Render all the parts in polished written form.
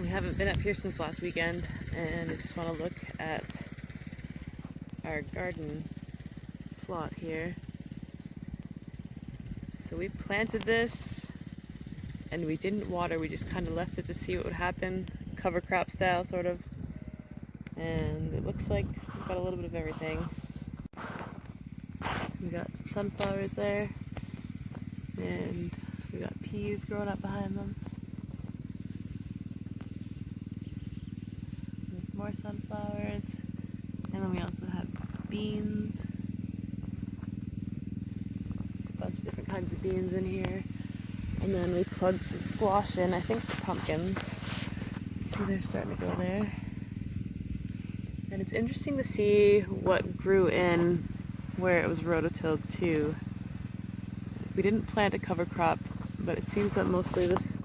We haven't been up here since last weekend, and I just want to look at our garden plot here. So we planted this and we didn't water, we just kind of left it to see what would happen, cover crop style sort of. And it looks like we've got a little bit of everything. We got some sunflowers there, and we got peas growing up behind them. There's more sunflowers, and then we also have beans. There's a bunch of different kinds of beans in here. And then we plugged some squash in, I think for pumpkins. See, they're starting to go there. And it's interesting to see what grew in where it was rototilled too. We didn't plant a cover crop, but it seems that mostly this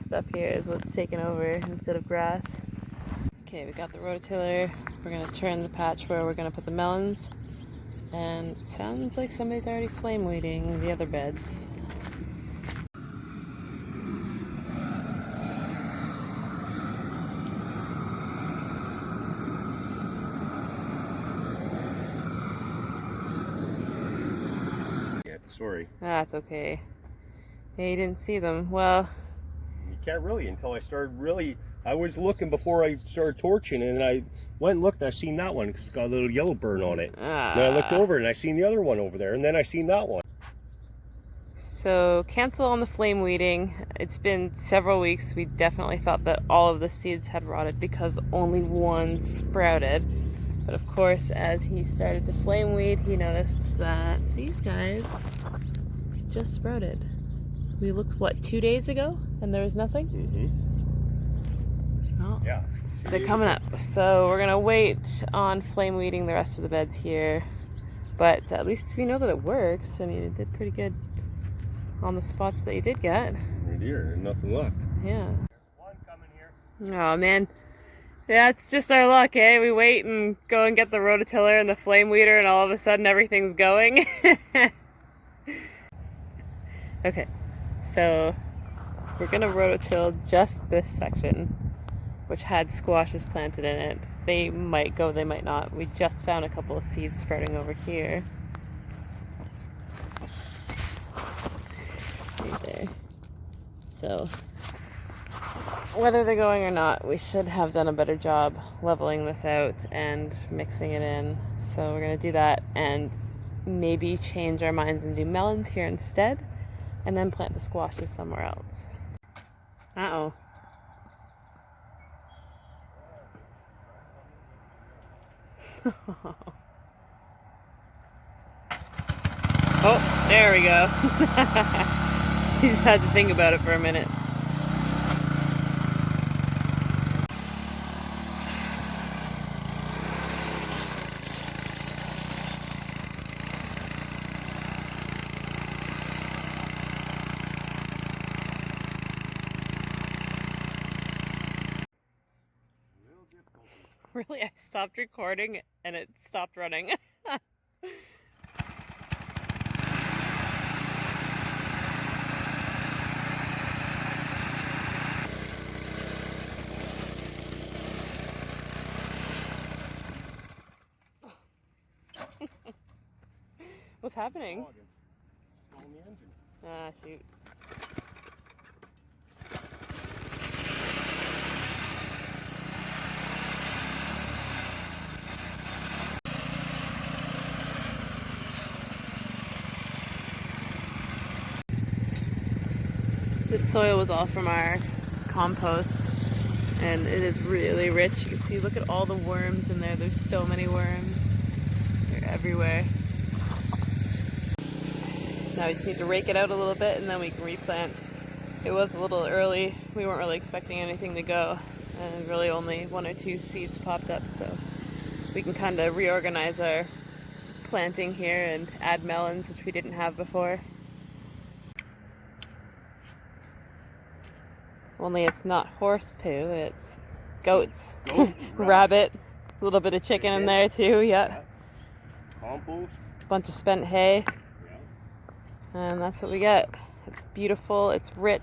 stuff here is what's taken over instead of grass. Okay, we got the rototiller. We're gonna turn the patch where we're gonna put the melons. And it sounds like somebody's already flame weeding the other beds. Sorry. That's okay. Yeah, you didn't see them. Well, you can't really until I started really. I was looking before I started torching, and I went and looked, and I seen that one because it's got a little yellow burn on it. Then I looked over and I seen the other one over there, and then I seen that one. So cancel on the flame weeding. It's been several weeks. We definitely thought that all of the seeds had rotted because only one sprouted. But of course, as he started to flame weed, he noticed that these guys just sprouted. We looked, what, 2 days ago? And there was nothing? Mm-hmm. Oh, yeah. They're coming up. So we're going to wait on flame weeding the rest of the beds here. But at least we know that it works. I mean, it did pretty good on the spots that you did get. Right here, nothing left. Yeah. There's one coming here. Oh, man. Yeah, it's just our luck, eh? We wait and go and get the rototiller and the flame weeder, and all of a sudden everything's going. Okay, so we're gonna rototill just this section, which had squashes planted in it. They might go, they might not. We just found a couple of seeds sprouting over here. Right there. So whether they're going or not, we should have done a better job leveling this out and mixing it in. So we're gonna do that and maybe change our minds and do melons here instead, and then plant the squashes somewhere else. Uh-oh. Oh, there we go. She just had to think about it for a minute. Really, I stopped recording and it stopped running. What's happening? Ah, shoot. This soil was all from our compost, and it is really rich. You can see, look at all the worms in there. There's so many worms. They're everywhere. Now we just need to rake it out a little bit and then we can replant. It was a little early. We weren't really expecting anything to go, and really only 1 or 2 seeds popped up, so we can kind of reorganize our planting here and add melons, which we didn't have before. Only it's not horse poo, it's goats. Rabbit, a little bit of chicken in there too, yeah. Compost. A bunch of spent hay. And that's what we get. It's beautiful, it's rich.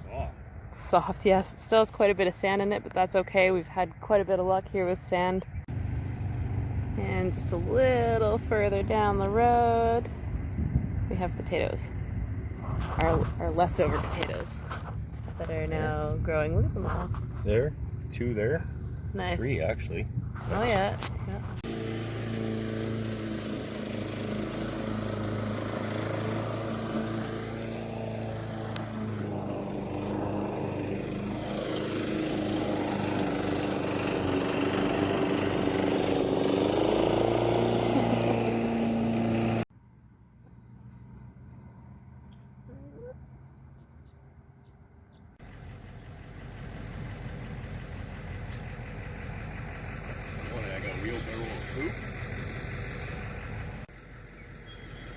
Soft. It's soft, yes. It still has quite a bit of sand in it, but that's okay. We've had quite a bit of luck here with sand. And just a little further down the road, we have potatoes. Our leftover potatoes that are now growing. Look at them all. There, 2 there. Nice. 3 actually. Oh yeah.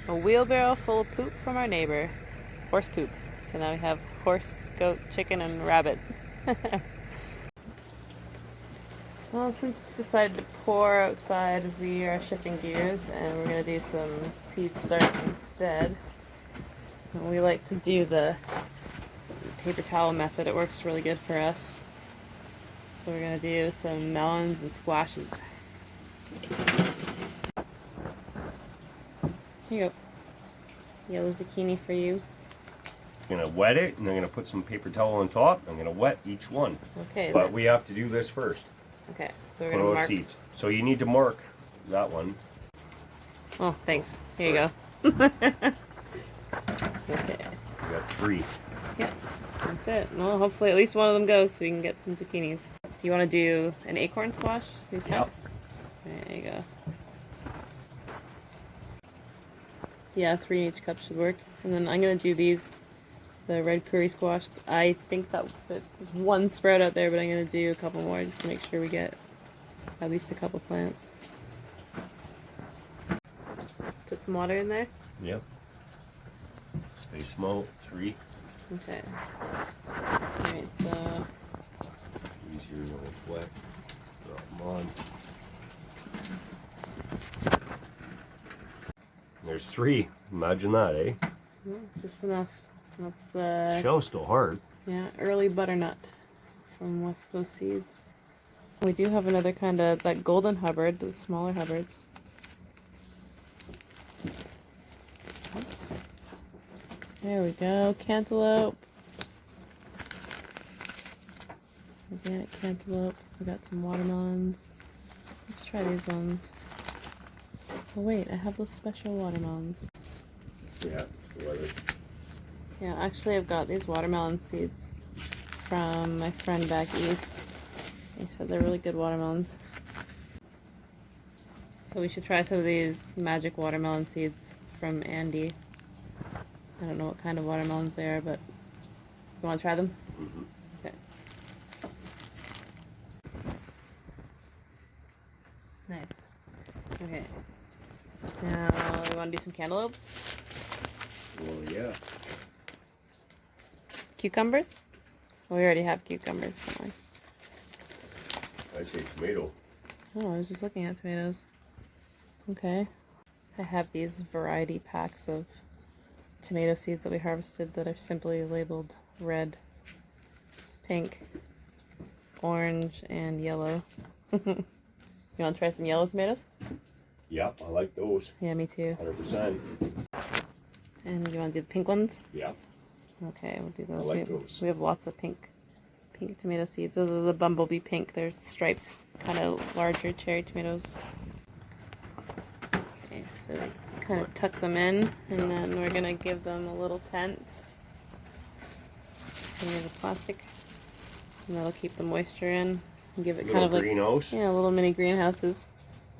A wheelbarrow full of poop from our neighbor. Horse poop. So now we have horse, goat, chicken, and rabbit. Well, since it's decided to pour outside, we are shifting gears and we're going to do some seed starts instead. And we like to do the paper towel method. It works really good for us. So we're going to do some melons and squashes. Here you go. Yellow zucchini for you. I'm gonna wet it, and I'm gonna put some paper towel on top. I'm gonna wet each one. Okay. But we have to do this first. Okay, so we're Put gonna all mark. seeds. So you need to mark that one. Oh, thanks. Here you go. Okay. We got 3. Yeah, that's it. Well, hopefully at least one of them goes so we can get some zucchinis. You want to do an acorn squash? These Yep. There you go. Yeah, 3 in each cup should work. And then I'm going to do these, the red curry squash. I think that there's one sprout out there, but I'm going to do a couple more just to make sure we get at least a couple plants. Put some water in there. Yep. Space them out. 3. Okay. Alright, so Easier when it's wet. Drop them on. There's 3. Imagine that, eh? yeah, just enough. That's the Shell's still hard. early butternut from West Coast Seeds. We do have another kind of that golden Hubbard, the smaller Hubbards. Oops. There we go, cantaloupe. Organic cantaloupe. We got some watermelons. Let's try these ones. Oh wait, I have those special watermelons. Yeah, it's the weather. Yeah, actually I've got these watermelon seeds from my friend back east. He said they're really good watermelons. So we should try some of these magic watermelon seeds from Andy. I don't know what kind of watermelons they are, but you want to try them? Mm-hmm. Okay. Nice. Okay. Now, we want to do some cantaloupes? Well, yeah. Cucumbers? Well, we already have cucumbers, don't we? I say tomato. Oh, I was just looking at tomatoes. Okay. I have these variety packs of tomato seeds that we harvested that are simply labeled red, pink, orange, and yellow. You want to try some yellow tomatoes? Yep, I like those. Yeah, me too. 100%. And you want to do the pink ones? Yeah. Okay, we'll do those. I like those. We have lots of pink tomato seeds. Those are the bumblebee pink. They're striped, kind of larger cherry tomatoes. Okay, so kind of tuck them in, and then we're gonna give them a little tent. And there's a plastic, and that'll keep the moisture in and give it kind of like greenhouse. yeah, little mini greenhouses.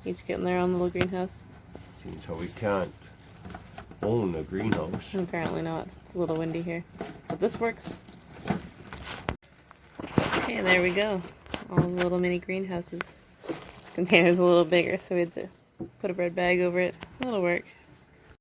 Each getting their own little greenhouse. Seems how we can't own a greenhouse. Apparently not. It's a little windy here, but this works. Okay, there we go. All the little mini greenhouses. This container's a little bigger, so we had to put a bread bag over it. That'll work.